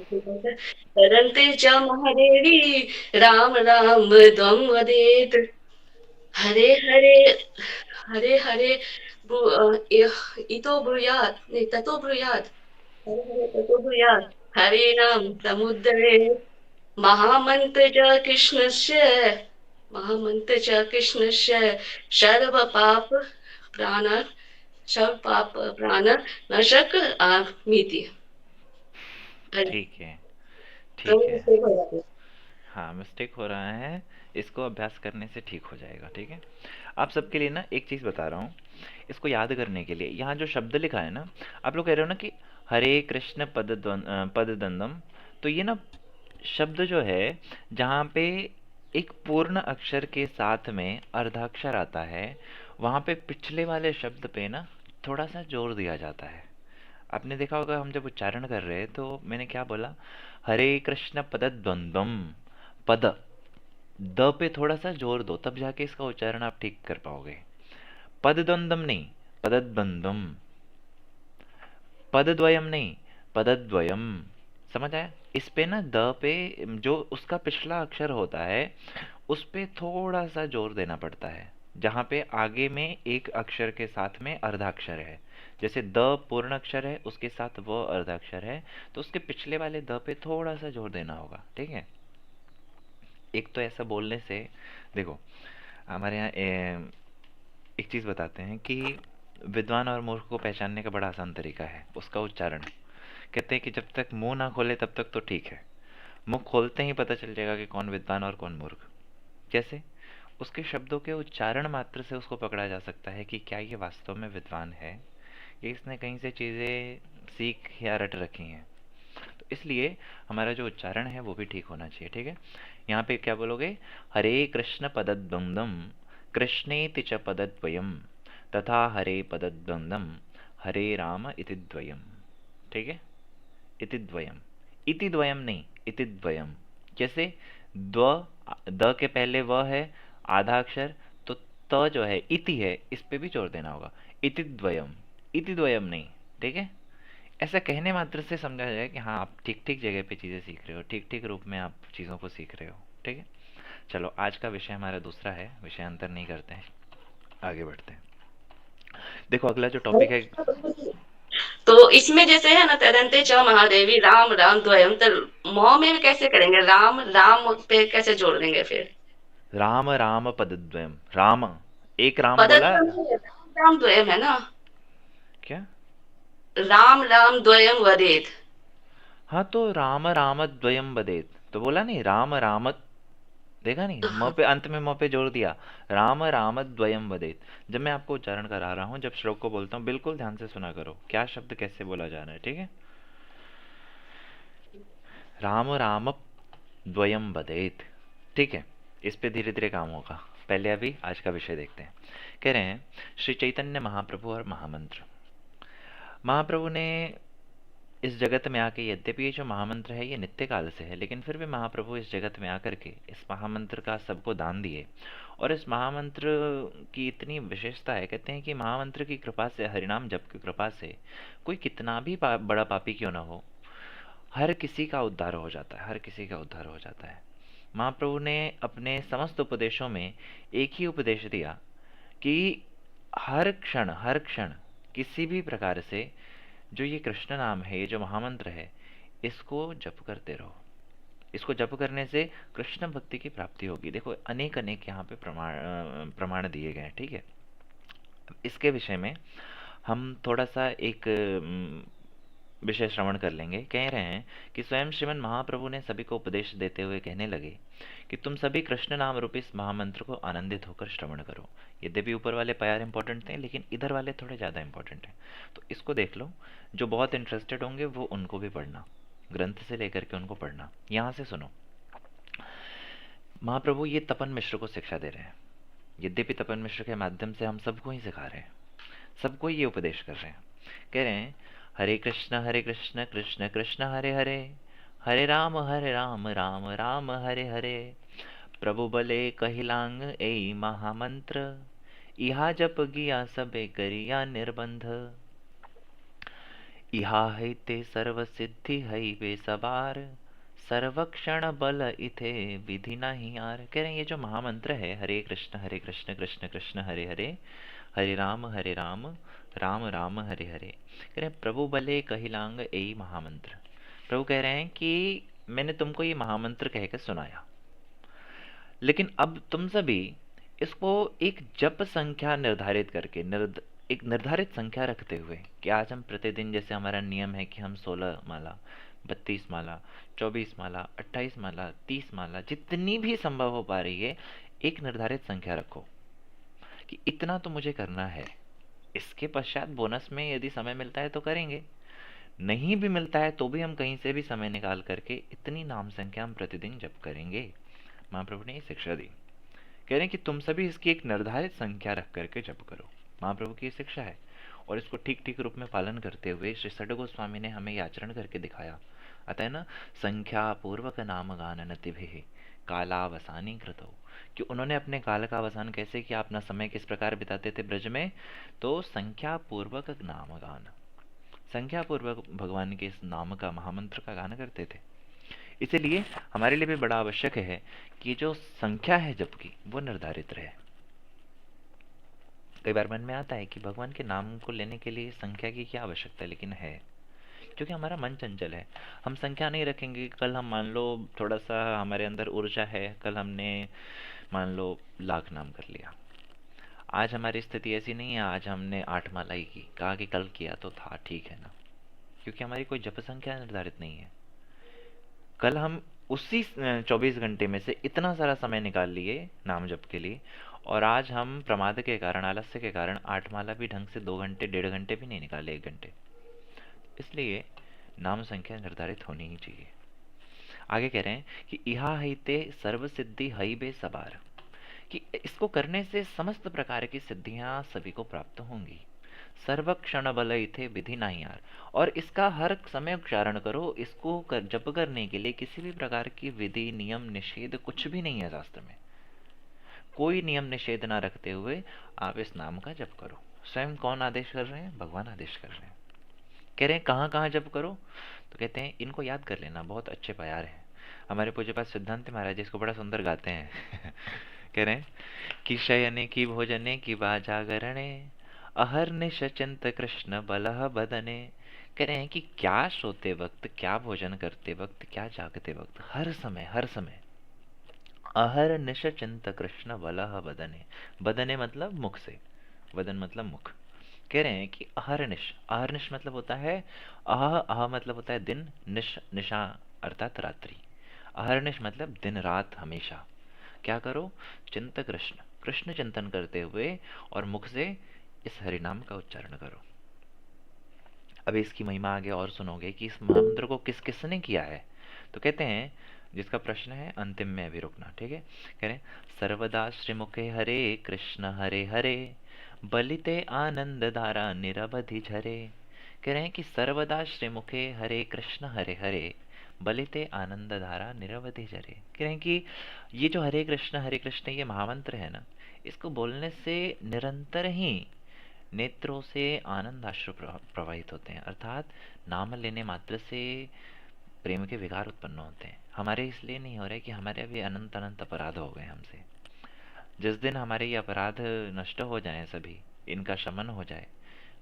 तरन्ते च महादेवी राम राम त्वं वदेत्। हरे हरे हरे हरे इतो ब्रूयात् नहीं ततो ब्रूयात्। हरे हरे ततो ब्रूयात्। हरे नाम समुद्रे महामन्त्र च कृष्णस्य महामन्त्र च कृष्णस्य सर्वपाप प्राण सर्वपाप प्राण नाशक मिति। ठीक है, तो ठीक है। मिस्टेक हो जाती है। हाँ, मिस्टेक हो रहा है, इसको अभ्यास करने से ठीक हो जाएगा, ठीक है। आप सबके लिए ना एक चीज़ बता रहा हूँ, इसको याद करने के लिए यहाँ जो शब्द लिखा है ना, आप लोग कह रहे हो ना कि हरे कृष्ण पदद्वंदम, तो ये ना शब्द जो है, जहाँ पे एक पूर्ण अक्षर के साथ में अर्धाक्षर आता है, वहाँ पे पिछले वाले शब्द पे ना थोड़ा सा जोर दिया जाता है। आपने देखा होगा, हम जब उच्चारण कर रहे हैं तो मैंने क्या बोला, हरे कृष्ण पदद्वंदम, पद, द पे थोड़ा सा जोर दो, तब जाके इसका उच्चारण आप ठीक कर पाओगे। पदद्वंदम नहीं, पदद्वंदम, पदद्वयम नहीं, पदद्वयम। समझ आया? इस पे ना द पे जो उसका पिछला अक्षर होता है, उस पे थोड़ा सा जोर देना पड़ता है, जहाँ पे आगे में एक अक्षर के साथ में अर्धाक्षर है। जैसे द पूर्ण अक्षर है, उसके साथ वो अर्धाक्षर है, तो उसके पिछले वाले द पे थोड़ा सा जोर देना होगा, ठीक है। एक तो ऐसा बोलने से, देखो, हमारे यहाँ एक चीज़ बताते हैं कि विद्वान और मूर्ख को पहचानने का बड़ा आसान तरीका है उसका उच्चारण। कहते हैं कि जब तक मुंह ना खोले तब तक तो ठीक है, मुंह खोलते ही पता चल जाएगा कि कौन विद्वान और कौन मूर्ख। जैसे उसके शब्दों के उच्चारण मात्र से उसको पकड़ा जा सकता है कि क्या ये वास्तव में विद्वान है, या इसने कहीं से चीज़ें सीख या रट रखी हैं। तो इसलिए हमारा जो उच्चारण है वो भी ठीक होना चाहिए, ठीक है। यहाँ पे क्या बोलोगे, हरे कृष्ण पदद्वंदम, कृष्णेति च पदद्वयम, तथा हरे पदद्वंदम, हरे राम इति द्वयम, ठीक है। इति द्वयम, इति द्वयम नहीं, इति द्वयम। जैसे द्व, द के पहले व है, आधा अक्षर, तो त जो है इति है, इस पे भी जोर देना होगा। इति द्वयम, इति द्वयम नहीं, ठीक है। ऐसा कहने मात्र से समझा जाए कि हाँ, आप ठीक ठीक जगह पे चीज़ें सीख रहे हो, ठीक ठीक रूप में आप चीज़ों को सीख रहे हो, ठीक है। चलो, आज का विषय हमारा दूसरा है, विषय अंतर नहीं करते हैं, आगे बढ़ते हैं। देखो, अगला जो टॉपिक है, तो इसमें जैसे है ना तदंते च महादेवी राम राम द्वयम, तो म में कैसे करेंगे? राम राम पे कैसे जोड़ देंगे फिर? राम राम पदद्वयम, राम, एक राम बोला। पदत्व में राम राम द्वयम है ना। क्या? राम राम द्वयम वदेत। हाँ, तो राम राम द्वयम बदेत, तो बोला नहीं, राम राम, देखा नहीं, म पे अंत में म पे जोड़ दिया, राम राम द्वयम वदेत। जब मैं आपको उच्चारण करा रहा हूँ, जब श्लोक को बोलता हूँ, बिल्कुल ध्यान से सुना करो क्या शब्द कैसे बोला जा रहा है, ठीक है। राम राम द्वयम वदेत, ठीक है। इस पे धीरे धीरे काम होगा, पहले अभी आज का विषय देखते हैं। कह रहे हैं, श्री चैतन्य महाप्रभु और महामंत्र। महाप्रभु ने इस जगत में आके, यद्यपि ये जो महामंत्र है ये नित्य काल से है, लेकिन फिर भी महाप्रभु इस जगत में आकर के इस महामंत्र का सबको दान दिए। और इस महामंत्र की इतनी विशेषता है, कहते हैं कि महामंत्र की कृपा से, हरिनाम जप की कृपा से, कोई कितना भी बड़ा पापी क्यों ना हो, हर किसी का उद्धार हो जाता है, हर किसी का उद्धार हो जाता है। महाप्रभु ने अपने समस्त उपदेशों में एक ही उपदेश दिया कि हर क्षण किसी भी प्रकार से जो ये कृष्ण नाम है, ये जो महामंत्र है, इसको जप करते रहो। इसको जप करने से कृष्ण भक्ति की प्राप्ति होगी। देखो, अनेक अनेक यहाँ पे प्रमाण दिए गए हैं, ठीक है। इसके विषय में हम थोड़ा सा एक विषय श्रवण कर लेंगे। कह रहे हैं कि स्वयं श्रीमन महाप्रभु ने सभी को उपदेश देते हुए कहने लगे कि तुम सभी कृष्ण नाम रूपी इस महामंत्र को आनंदित होकर श्रवण करो। यद्यपि ऊपर वाले प्यार इंपॉर्टेंट थे, लेकिन इधर वाले थोड़े ज़्यादा इंपॉर्टेंट हैं। तो इसको देख लो, जो बहुत इंटरेस्टेड होंगे वो उनको भी पढ़ना, ग्रंथ से लेकर के उनको पढ़ना। यहाँ से सुनो, महाप्रभु ये तपन मिश्र को शिक्षा दे रहे हैं। यद्यपि तपन मिश्र के माध्यम से हम सबको ही सिखा रहे हैं, सबको ये उपदेश कर रहे हैं। कह रहे हैं, हरे कृष्ण कृष्ण कृष्ण हरे हरे, हरे राम राम राम हरे हरे, प्रभु बले कहिलांग ए महामंत्र, इहा जप गिया सबे करिया निर्बंध। इहा है ते सर्व सिद्धि है वे सवार, सर्वक्षण बल इथे विधि नहीं आर। कह रहे हैं ये जो महामंत्र है, हरे कृष्ण कृष्ण कृष्ण हरे हरे, हरे राम राम राम हरे हरे, कह रहे हैं प्रभु बले कहिलांग यही महामंत्र। प्रभु कह रहे हैं कि मैंने तुमको ये महामंत्र कहकर सुनाया, लेकिन अब तुम सभी इसको एक जप संख्या निर्धारित करके, एक निर्धारित संख्या रखते हुए कि आज हम प्रतिदिन, जैसे हमारा नियम है कि हम 16 माला, 32 माला, 24 माला, 28 माला, 30 माला, जितनी भी संभव हो पा रही है, एक निर्धारित संख्या रखो कि इतना तो मुझे करना है। इसके पश्चात बोनस में यदि समय मिलता है तो करेंगे, नहीं भी मिलता है तो भी हम कहीं से भी समय निकाल करके इतनी नाम संख्या हम प्रतिदिन जप करेंगे। महाप्रभु ने ये शिक्षा दी, कह रहे हैं कि तुम सभी इसकी एक निर्धारित संख्या रख करके जप करो। महाप्रभु की ये शिक्षा है, और इसको ठीक ठीक रूप में पालन करते हुए श्री सड गोस्वामी ने हमें ये आचरण करके दिखाया। अतः ना, संख्या पूर्वक नाम गान नतिभिः कालावसानी कृतो, कि उन्होंने अपने काल का अवसान कैसे किया, अपना समय किस प्रकार बिताते थे ब्रज में, तो संख्या पूर्वक नाम गान, संख्या पूर्वक भगवान के इस नाम का, महामंत्र का गान करते थे। इसीलिए हमारे लिए भी बड़ा आवश्यक है कि जो संख्या है जप की वो निर्धारित रहे। कई बार मन में आता है कि भगवान के नाम को लेने के लिए संख्या की क्या आवश्यकता है, लेकिन है, क्योंकि हमारा मन चंचल है। हम संख्या नहीं रखेंगे, कल हम मान लो थोड़ा सा हमारे अंदर ऊर्जा है, कल हमने मान लो लाख नाम कर लिया, आज हमारी स्थिति ऐसी नहीं है, आज हमने 8 माला ही की, कहा कि कल किया तो था, ठीक है ना, क्योंकि हमारी कोई जप संख्या निर्धारित नहीं है। कल हम उसी 24 घंटे में से इतना सारा समय निकाल लिए नाम जप के लिए, और आज हम प्रमाद के कारण, आलस्य के कारण 8 माला भी ढंग से 2 घंटे, 1.5 घंटे भी नहीं निकाले, 1 घंटे। इसलिए नाम संख्या निर्धारित होनी ही चाहिए। आगे कह रहे हैं कि इहा हिते सर्व सिद्धि हई बे सबार, कि इसको करने से समस्त प्रकार की सिद्धियां सभी को प्राप्त होंगी। सर्व क्षण बल इथे विधि नहीं यार, और इसका हर समय उच्चारण करो। इसको जप करने के लिए किसी भी प्रकार की विधि, नियम, निषेध कुछ भी नहीं है शास्त्र में। कोई नियम निषेध ना रखते हुए आप इस नाम का जप करो। स्वयं कौन आदेश कर रहे हैं? भगवान आदेश कर रहे हैं। कह रहे हैं कहाँ कहाँ जप करो, तो कहते हैं इनको याद कर लेना, बहुत अच्छे प्यार हैं। हमारे पूज्य पास सिद्धांत महाराज इसको बड़ा सुंदर गाते हैं। कह रहे हैं कि शयने की भोजने की जागरणे, अहर्निश चिंत कृष्ण बलह बदने। कह रहे हैं कि क्या सोते वक्त, क्या भोजन करते वक्त, क्या जागते वक्त, हर समय हर समय अहर्निश चिंत कृष्ण बलह बदने। बदने मतलब मुख से, वदन मतलब मुख। कह रहे हैं कि अहर्निश, अहर्निश मतलब होता है अह मतलब होता है दिन, निश निशा अर्थात रात्रि। अहर्निश मतलब दिन रात हमेशा क्या करो? चिंत कृष्ण, कृष्ण चिंतन करते हुए और मुख से इस हरिनाम का उच्चारण करो। अब इसकी महिमा आगे और सुनोगे कि इस महामंत्र को किस किसने किया है। तो कहते हैं, जिसका प्रश्न है अंतिम में अभी रुकना, ठीक है। कह रहे सर्वदा श्रीमुखे हरे कृष्ण हरे हरे, बलिते आनंद धारा निरवधि झरे। कह रहे हैं कि सर्वदा श्रीमुखे हरे कृष्ण हरे, बलिते आनंद धारा निरवधि झरे। कह रहे हैं कि ये जो हरे कृष्ण ये महामंत्र है ना, इसको बोलने से निरंतर ही नेत्रों से आनंद अश्रु प्रवाहित होते हैं, अर्थात नाम लेने मात्र से प्रेम के विकार उत्पन्न होते हैं। हमारे इसलिए नहीं हो रहे कि हमारे अभी अनंत अनंत अपराध हो गए हमसे। जिस दिन हमारे ये अपराध नष्ट हो जाएं, सभी इनका शमन हो जाए,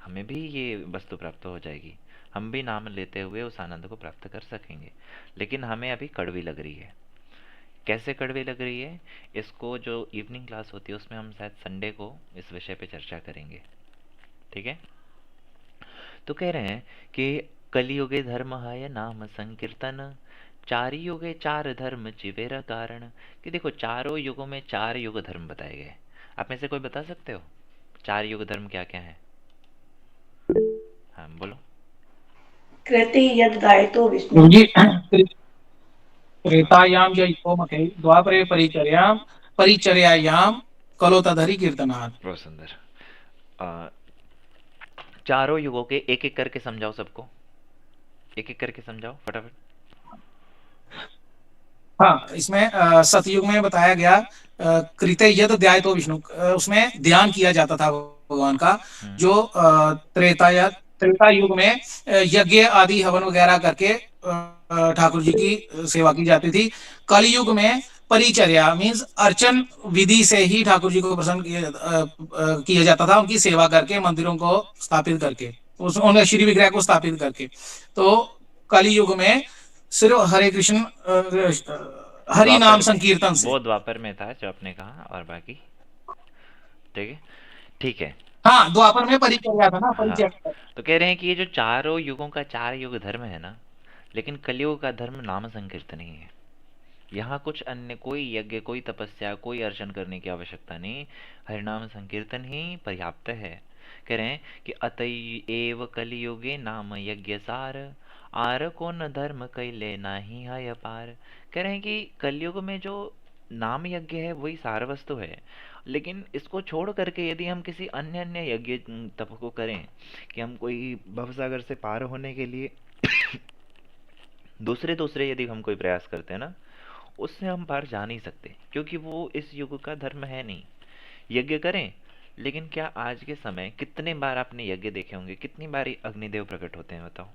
हमें भी ये वस्तु प्राप्त हो जाएगी, हम भी नाम लेते हुए उस आनंद को प्राप्त कर सकेंगे। लेकिन हमें अभी कड़वी लग रही है। कैसे कड़वी लग रही है, इसको जो इवनिंग क्लास होती है उसमें हम शायद संडे को इस विषय पे चर्चा करेंगे, ठीक है। तो कह रहे हैं कि कलियुगे धर्म है नाम संकीर्तन, चार युगे चार धर्म चिवेरा कारण। कि देखो चारों युगों में 4 युग धर्म बताए गए। आप में से कोई बता सकते हो 4 युग धर्म क्या क्या है? हाँ बोलो। कृति यद गायतो विष्णु जी। त्रेतायाम यज्ञोमके द्वापरे परिचर्यायाम कलो तदहरि कीर्तनात्। बहुत सुंदर। चारों युगों के एक एक करके समझाओ, सबको एक एक करके समझाओ फटाफट। हाँ, इसमें सतयुग में बताया गया कृते यद ध्यायतो विष्णु, उसमें ध्यान किया जाता था भगवान का। जो त्रेता त्रेता युग में यज्ञ आदि हवन वगैरह करके ठाकुर जी की सेवा की जाती थी। कलयुग में परिचर्या मीन्स अर्चन विधि से ही ठाकुर जी को प्रसन्न किया जाता था, उनकी सेवा करके, मंदिरों को स्थापित करके, उनके श्री विग्रह को स्थापित करके। तो कलयुग में सिर्फ हरे कृष्ण हरि नाम द्वापर में, संकीर्तन से। वो द्वापर में था जो आपने कहा, और बाकी ठीक है, ठीक है। हाँ, द्वापर में परिचर्या था ना, हाँ, परिचर्या। तो कह रहे हैं कि ये जो चारों युगों का चार युग धर्म है ना, लेकिन कलयुग का धर्म नाम संकीर्तन ही है। यहाँ कुछ अन्य कोई यज्ञ, कोई तपस्या, कोई अर्चन करने की आवश्यकता नहीं, हरिनाम संकीर्तन ही पर्याप्त है। कह रहे हैं कि अतएव कलियुगे नाम यज्ञ सार, आर को न धर्म कैले नाही है अपार। कह रहे हैं कि कलयुग में जो नाम यज्ञ है वही सार वस्तु है, लेकिन इसको छोड़ करके यदि हम किसी अन्य अन्य यज्ञ तप को करें, कि हम कोई भवसागर से पार होने के लिए दूसरे दूसरे यदि हम कोई प्रयास करते हैं ना, उससे हम पार जा नहीं सकते, क्योंकि वो इस युग का धर्म है नहीं। यज्ञ करें, लेकिन क्या आज के समय कितने बार आपने यज्ञ देखे होंगे, कितनी बार अग्निदेव प्रकट होते हैं बताओ?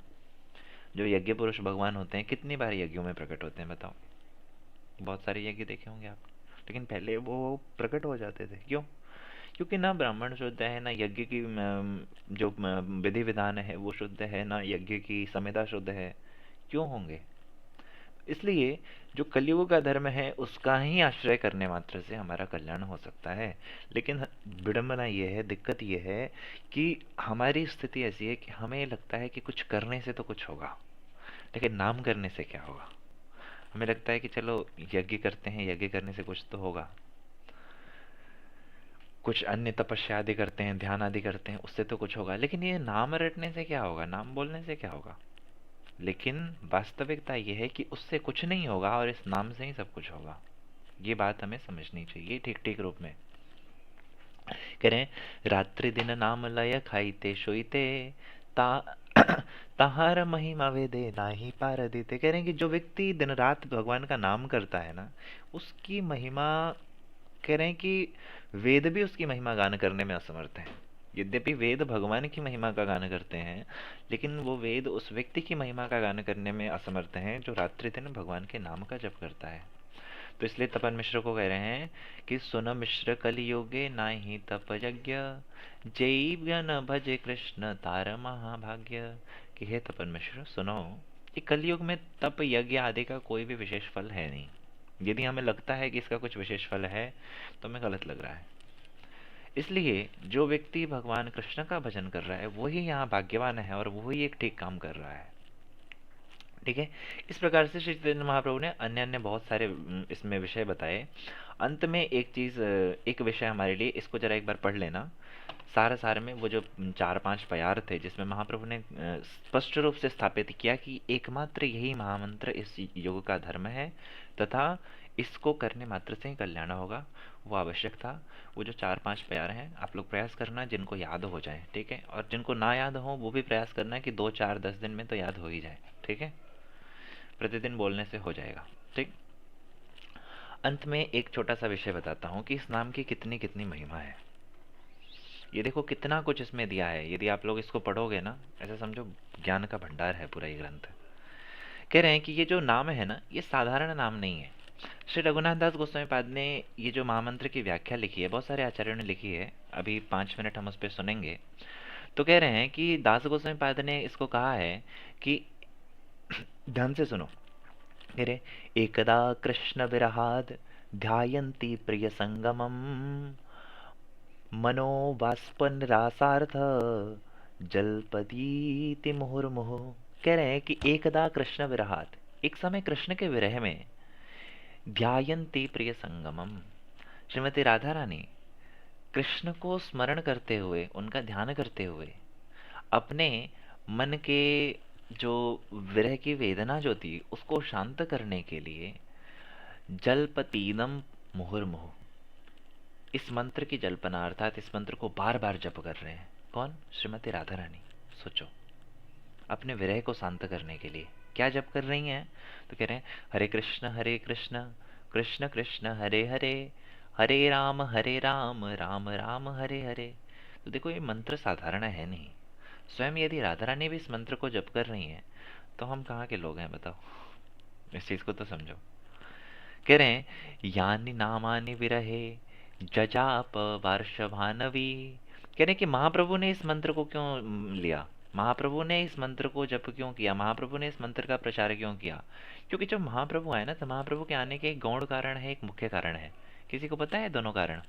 जो यज्ञ पुरुष भगवान होते हैं कितनी बार यज्ञों में प्रकट होते हैं बताओ? बहुत सारे यज्ञ देखे होंगे आप, लेकिन पहले वो प्रकट हो जाते थे। क्यों? क्योंकि ना ब्राह्मण शुद्ध है, ना यज्ञ की जो विधि विधान है वो शुद्ध है, ना यज्ञ की संहिता शुद्ध है। क्यों होंगे? इसलिए जो कलयुग का धर्म है उसका ही आश्रय करने मात्र से हमारा कल्याण हो सकता है। लेकिन विडंबना ये है, दिक्कत ये है कि हमारी स्थिति ऐसी है कि हमें लगता है कि कुछ करने से तो कुछ होगा, लेकिन नाम करने से क्या होगा? हमें लगता है कि चलो यज्ञ करते हैं, यज्ञ करने से कुछ तो होगा, कुछ अन्य तपस्या आदि करते हैं, ध्यान आदि करते हैं, उससे तो कुछ होगा, लेकिन ये नाम रटने से क्या होगा, नाम बोलने से क्या होगा? लेकिन वास्तविकता यह है कि उससे कुछ नहीं होगा और इस नाम से ही सब कुछ होगा। ये बात हमें समझनी चाहिए ठीक ठीक रूप में। कह रहे हैं रात्रि दिन नाम लय खाईते सोईते ता ताहार महिमा वेदे नाही पार देते। कह रहे हैं कि जो व्यक्ति दिन रात भगवान का नाम करता है ना, उसकी महिमा, कह रहे हैं कि वेद भी उसकी महिमा गान करने में असमर्थ है। यद्यपि वेद भगवान की महिमा का गान करते हैं, लेकिन वो वेद उस व्यक्ति की महिमा का गान करने में असमर्थ हैं जो रात्रि दिन भगवान के नाम का जप करता है। तो इसलिए तपन मिश्र को कह रहे हैं कि सुन मिश्र कलियोगे नाही तप यज्ञ, जय न भजे कृष्ण तार महाभाग्य। कि हे तपन मिश्र सुनो, कि कलयुग में तप यज्ञ आदि का कोई भी विशेष फल है नहीं। यदि हमें लगता है कि इसका कुछ विशेष फल है तो हमें गलत लग रहा है। इसलिए जो व्यक्ति भगवान कृष्ण का भजन कर रहा है वही यहाँ भाग्यवान है और वही एक ठीक काम कर रहा है। ठीक है, इस प्रकार से श्री चैतन्य महाप्रभु ने अन्य अन्य बहुत सारे इसमें विषय बताए। अंत में एक चीज, एक विषय हमारे लिए, इसको जरा एक बार पढ़ लेना। सार में वो जो 4-5 प्यार थे जिसमें महाप्रभु ने स्पष्ट रूप से स्थापित किया कि एकमात्र यही महामंत्र इस युग का धर्म है तथा इसको करने मात्र से ही कल्याण होगा, वो आवश्यक था। वो जो 4-5 प्यार हैं आप लोग प्रयास करना जिनको याद हो जाए, ठीक है, और जिनको ना याद हो वो भी प्रयास करना कि 2-4-10 दिन में तो याद हो ही जाए, ठीक है, प्रतिदिन बोलने से हो जाएगा। ठीक, अंत में एक छोटा सा विषय बताता हूँ कि इस नाम की कितनी कितनी महिमा है। ये देखो कितना कुछ इसमें दिया है, यदि आप लोग इसको पढ़ोगे ना, ऐसा समझो ज्ञान का भंडार है पूरा ये ग्रंथ। कह रहे हैं कि ये जो नाम है ना, ये साधारण नाम नहीं है। श्री रघुनाथ दास गोस्वामी पाद ने ये जो महामंत्र की व्याख्या लिखी है, बहुत सारे आचार्यों ने लिखी है, अभी 5 मिनट हम उस पर सुनेंगे। तो कह रहे हैं कि दास गोस्वामी पाद ने इसको कहा है कि ध्यान से सुनो। कह रहे एकदा कृष्ण विरहाद ध्यायन्ति प्रिय संगमम मनोवाष्पनिरासार्थ जलपदीति मुहुर्मुहुः। कह रहे हैं कि एकदा कृष्ण विरहात, एक समय कृष्ण के विरह में, ध्यायन्ति प्रिय संगमम, श्रीमती राधा रानी कृष्ण को स्मरण करते हुए, उनका ध्यान करते हुए, अपने मन के जो विरह की वेदना जो थी उसको शांत करने के लिए जलपतीदम मुहुर्मुहुः, इस मंत्र की जल्पना अर्थात इस मंत्र को बार बार जप कर रहे हैं। कौन? श्रीमती राधा रानी। सोचो, अपने विरह को शांत करने के लिए क्या जप कर रही हैं? तो कह रहे हैं हरे कृष्ण कृष्ण कृष्ण हरे हरे, हरे राम राम राम हरे हरे। तो देखो ये मंत्र साधारण है नहीं, स्वयं यदि राधा रानी भी इस मंत्र को जप कर रही हैं, तो हम कहाँ के लोग हैं बताओ? इस चीज को तो समझो। कह रहे हैं, यानी नामानि विरहे जजाप वार्षभानवी। कह रहे हैं कि महाप्रभु ने इस मंत्र को क्यों लिया, महाप्रभु ने इस मंत्र को जप क्यों किया, महाप्रभु ने इस मंत्र का प्रचार क्यों किया? क्योंकि जब महाप्रभु आए ना, तो महाप्रभु के आने के एक गौण कारण है, एक मुख्य कारण है। किसी को पता है दोनों कारण?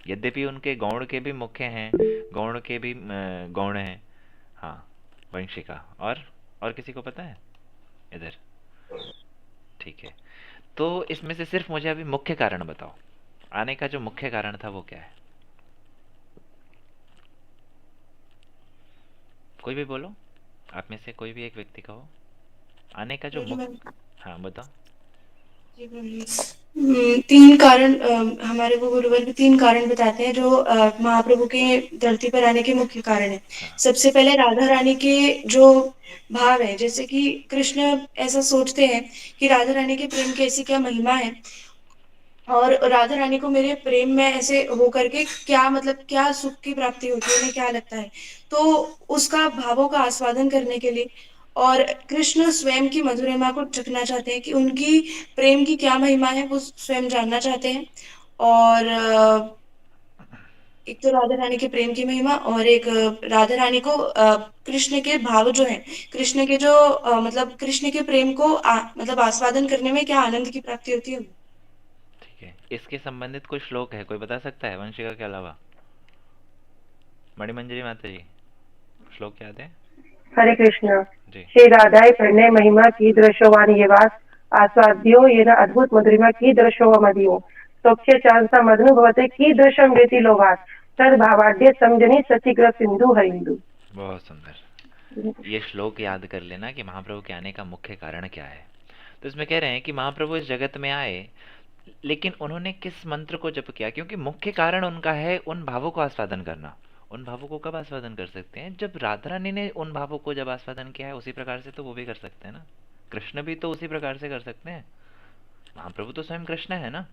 यद्यपि उनके गौण के भी मुख्य हैं, गौण के भी गौण हैं। हाँ, वंशिका। और किसी को पता है इधर? ठीक है, तो इसमें से सिर्फ मुझे अभी मुख्य कारण बताओ, आने का जो मुख्य कारण था वो क्या है? कोई भी बोलो, आप में से कोई भी एक व्यक्ति कहो, आने का जो मुख्य। हाँ बताओ। तीन कारण हमारे वो गुरुवर भी तीन कारण बताते हैं जो महाप्रभु के धरती पर आने के मुख्य कारण है। हाँ सबसे पहले राधा रानी के जो भाव है, जैसे कि कृष्ण ऐसा सोचते हैं कि राधा रानी के प्रेम की ऐसी क्या महिमा है, और राधा रानी को मेरे प्रेम में ऐसे हो करके क्या मतलब क्या सुख की प्राप्ति होती है, उन्हें क्या लगता है। तो उसका भावों का आस्वादन करने के लिए, और कृष्ण स्वयं की मधुरिमा को चखना चाहते हैं कि उनकी प्रेम की क्या महिमा है, वो स्वयं जानना चाहते हैं। और एक तो राधा रानी के प्रेम की महिमा, और एक राधा रानी को कृष्ण के भाव जो है, कृष्ण के जो मतलब कृष्ण के प्रेम को मतलब आस्वादन करने में क्या आनंद की प्राप्ति होती है। ठीक है, इसके संबंधित कोई श्लोक है, कोई बता सकता है वंशिका के अलावा? मणिमंजरी माता जी, श्लोक याद है? हरे कृष्ण। जी। श्री राधाय प्रणय महिमा की दृश्यवान ये वास आस्वाद्यो ये न अद्भुत मधुरिमा की दृश्यो मदियो सोक्ष्य चांसा मधु भवते की दृश्यम वेति लोभात तद भावाद्य समझनी सचिग्र सिंधु हरिंदु। बहुत सुंदर, ये श्लोक याद कर लेना कि महाप्रभु के आने का मुख्य कारण क्या है। तो इसमें कह रहे हैं कि महाप्रभु इस जगत में आए, लेकिन उन्होंने किस मंत्र को जप किया? क्योंकि मुख्य कारण उनका है उन भावों को आस्वादन करना। उन भावों को कब आस्वादन कर सकते हैं? जब राधा रानी ने उन भावों को जब आस्वादन किया है, उसी प्रकार से तो वो भी कर सकते हैं ना। कृष्ण भी तो उसी प्रकार से कर सकते हैं, महाप्रभु तो स्वयं कृष्ण है ना।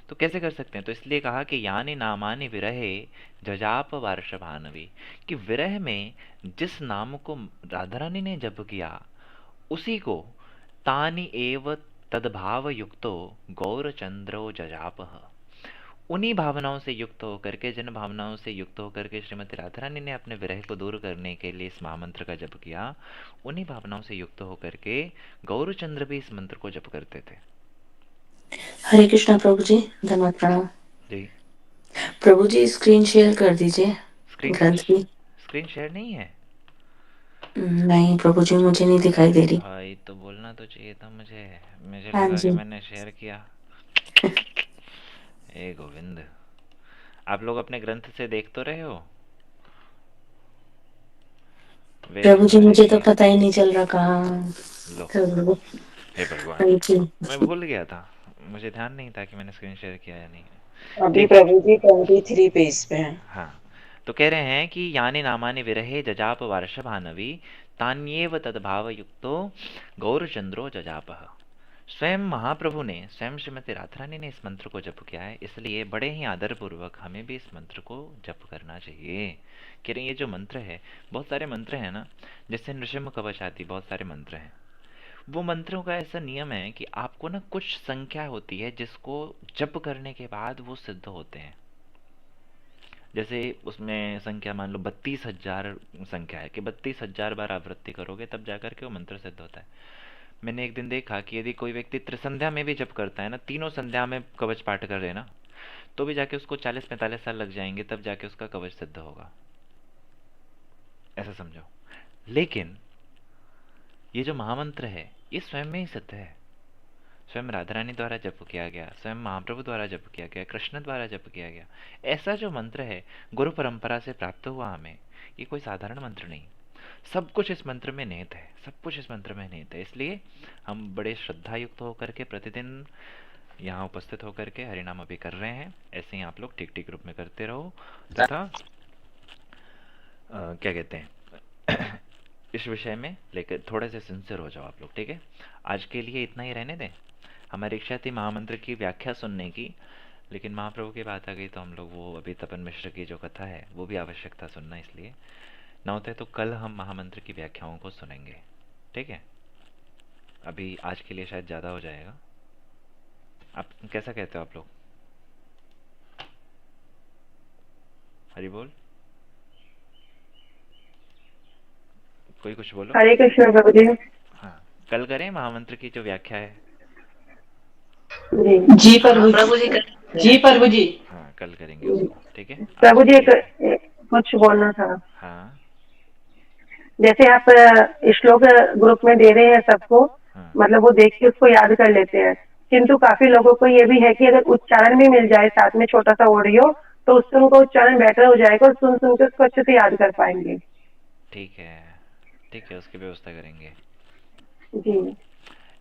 तो कैसे कर सकते हैं? तो इसलिए कहा कि यानी नामानि विरहे जजाप वार्षभानवी, कि विरह में जिस नाम को राधा रानी ने जप किया, उसी को तानि एव तद्भाव युक्तो गौरचंद्रो जजापः, उन्हीं भावनाओं से युक्त होकर के, जिन भावनाओं से युक्त होकर के श्रीमती राधा रानी ने अपने विरह को दूर करने के लिए इस महामंत्र का जप किया, उन्हीं भावनाओं से युक्त होकर के गौरचंद्र भी इस मंत्र को जप करते थे। हरे कृष्णा प्रभु जी, धन्यवाद, प्रणाम। जी। प्रभु जी स्क्रीन शेयर कर दीजिए ग्रंथ की। स्क्रीन शेयर नहीं है? नहीं प्रभु जी, मुझे नहीं दिखाई दे रही। भाई तो बोलना तो चाहिए था मुझे, मुझे हाँ लगा जी। कि मैंने शेयर किया। ए गोविंद, आप लोग अपने ग्रंथ से देख तो रहे हो? प्रभु जी मुझे तो पता ही नहीं चल रहा कहाँ। लो, तो हे भगवान, हाँ जी। मैं भूल गया था, मुझे ध्यान नहीं था कि मैंने स्क्रीन शेयर किया या नहीं। अभी ठीक है। प्रभु जी 23 पेज पे हैं। हाँ, तो कह रहे हैं कि यानी नामानि विरहे जजाप वार्षभानवी तान्येव तद्भाव युक्तो गौरचंद्रो जजापः। स्वयं महाप्रभु ने, स्वयं श्रीमती राधा रानी ने इस मंत्र को जप किया है, इसलिए बड़े ही आदर पूर्वक हमें भी इस मंत्र को जप करना चाहिए। कह रहे हैं ये जो मंत्र है, बहुत सारे मंत्र हैं ना, जैसे नृसिंह कवच आदि बहुत सारे मंत्र हैं। वो मंत्रों का ऐसा नियम है कि आपको ना कुछ संख्या होती है जिसको जप करने के बाद वो सिद्ध होते हैं। जैसे उसमें संख्या मान लो 32,000 संख्या है कि 32,000 बार आवृत्ति करोगे तब जाकर के वो मंत्र सिद्ध होता है। मैंने एक दिन देखा कि यदि कोई व्यक्ति त्रिसंध्या में भी जप करता है ना, तीनों संध्या में कवच पाठ कर देना, तो भी जाके उसको 40-45 साल लग जाएंगे, तब जाके उसका कवच सिद्ध होगा, ऐसा समझो। लेकिन ये जो महामंत्र है ये स्वयं में ही सिद्ध है, स्वयं राधा रानी द्वारा जप किया गया, स्वयं महाप्रभु द्वारा जप किया गया, कृष्ण द्वारा जप किया गया। ऐसा जो मंत्र है गुरु परंपरा से प्राप्त हुआ हमें, ये कोई साधारण मंत्र नहीं, सब कुछ इस मंत्र में निहित है, सब कुछ इस मंत्र में निहित है। इसलिए हम बड़े श्रद्धा युक्त होकर के प्रतिदिन यहाँ उपस्थित होकर के हरिनाम अभी कर रहे हैं। ऐसे ही आप लोग ठीक ठीक रूप में करते रहो, तथा क्या कहते हैं इस विषय में लेकर थोड़े से सिंसियर हो जाओ आप लोग, ठीक है। आज के लिए इतना ही रहने दें। हमारी इच्छा थी महामंत्र की व्याख्या सुनने की, लेकिन महाप्रभु की बात आ गई तो हम लोग वो अभी तपन मिश्र की जो कथा है वो भी आवश्यकता सुनना, इसलिए ना होता है तो कल हम महामंत्र की व्याख्याओं को सुनेंगे, ठीक है? अभी आज के लिए शायद ज़्यादा हो जाएगा। आप कैसा कहते हो आप लोग? हरि बोल, कोई कुछ बोलो। हरे कृष्ण प्रभु जी। हाँ, कल करें महामंत्र की जो व्याख्या है। जी जी प्रभु प्रभु जी जी। जी प्रभु जी। हाँ, कल करेंगे उसको, ठीक है? आज प्रभु के जी, लिए कुछ बोलना था। हाँ जैसे आप श्लोक ग्रुप में दे रहे हैं सबको, हाँ मतलब वो देख के उसको याद कर लेते हैं, किंतु काफी लोगों को ये भी है कि अगर उच्चारण भी मिल जाए साथ में छोटा सा ऑडियो, तो उससे उनको उच्चारण बेटर हो जाएगा और सुन सुन के उसको अच्छे से याद कर पाएंगे। ठीक है, ठीक है, उसकी व्यवस्था करेंगे। जी,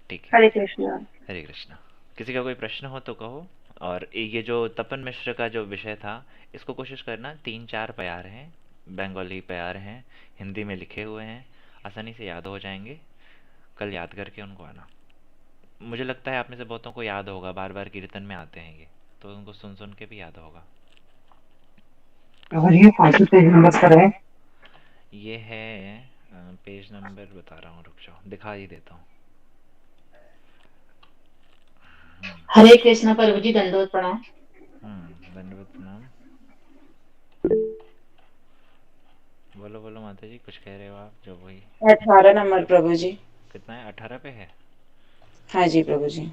ठीक है, हरे कृष्णा। हरे कृष्णा। किसी का कोई प्रश्न हो तो कहो। और ये जो तपन मिश्र का जो विषय था, इसको कोशिश करना, 3-4 प्यार हैं, बंगाली प्यार हैं, हिंदी में लिखे हुए हैं, आसानी से याद हो जाएंगे। कल याद करके उनको आना। मुझे लगता है आप में से बहुतों को याद होगा, बार बार कीर्तन में आते हैं ये, तो उनको सुन सुन के भी याद होगा। प्रभु जी, कौन से पेज नंबर पर है? ये है पेज नंबर बता रहा हूँ, रुक जाओ, दिखा ही देता हूँ। हरे कृष्णा प्रभु जी, दंडवत प्रणाम। दंडवत प्रणाम। बोलो बोलो माता जी, कुछ कह रहे हो आप? जो वही 18 नंबर प्रभु जी। कितना है? 18 पे है। हाँ जी प्रभु जी।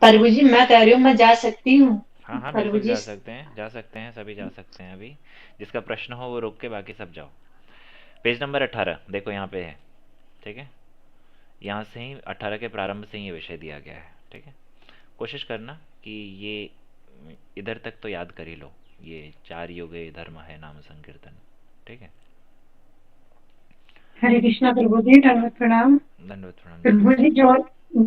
प्रभु जी मैं कह रही हूँ, मैं जा सकती हूँ? हाँ हाँ, प्रभु बिल्कुल जी जा सकते हैं, जा सकते हैं, सभी जा सकते हैं। अभी जिसका प्रश्न हो वो रोक के, बाकी सब जाओ। पेज नंबर 18 देखो, यहाँ पे है, ठीक है? यहाँ से ही 18 के प्रारंभ से ही ये विषय दिया गया है, ठीक है? कोशिश करना कि ये इधर तक तो याद कर ही लो। ये 4 युगे धर्म है नाम संकीर्तन, ठीक है? हरे कृष्णा प्रभु जी, दंडवत प्रणाम। दंडवत प्रणाम जी। प्रभु जी, जो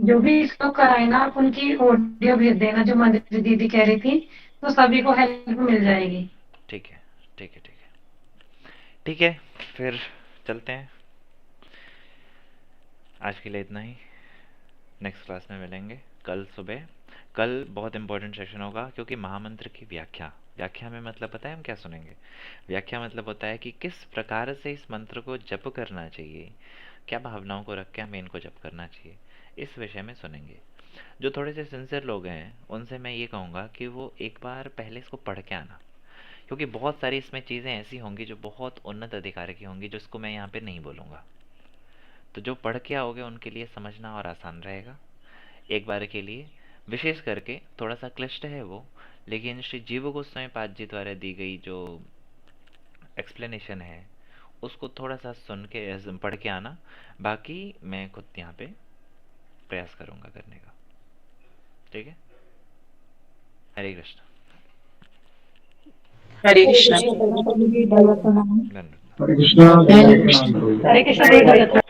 जो भी इसको कराए ना, आप उनकी ऑडियो भेज देना, जो मंदिर दीदी कह रही थी, तो सभी को हेल्प मिल जाएगी। ठीक है, ठीक है, ठीक है, ठीक है, फिर चलते हैं। आज के लिए इतना ही। नेक्स्ट क्लास में मिलेंगे कल सुबह। कल बहुत इंपॉर्टेंट सेशन होगा, क्योंकि महामंत्र की व्याख्या, व्याख्या में मतलब पता है हम क्या सुनेंगे? व्याख्या मतलब होता है कि किस प्रकार से इस मंत्र को जप करना चाहिए, क्या भावनाओं को रख के हमें इनको जप करना चाहिए, इस विषय में सुनेंगे। जो थोड़े से सिंसियर लोग हैं उनसे मैं ये कहूँगा कि वो एक बार पहले इसको पढ़ के आना, क्योंकि बहुत सारी इसमें चीज़ें ऐसी होंगी जो बहुत उन्नत अधिकार की होंगी, जिसको मैं यहाँ पे नहीं बोलूँगा। तो जो पढ़ के आओगे उनके लिए समझना और आसान रहेगा। एक बार के लिए विशेष करके थोड़ा सा क्लिष्ट है वो, लेकिन श्री जीव गोस्वामी पाद जी द्वारा दी गई जो एक्सप्लेनेशन है उसको थोड़ा सा सुन के पढ़ के आना। बाकी मैं खुद यहाँ पे प्रयास करूँगा करने का, ठीक है? हरे कृष्ण। हरे कृष्णा। प्रभु जी, दंडवत प्रणाम। धन्यवाद। हरे कृष्णा। हरे कृष्णा।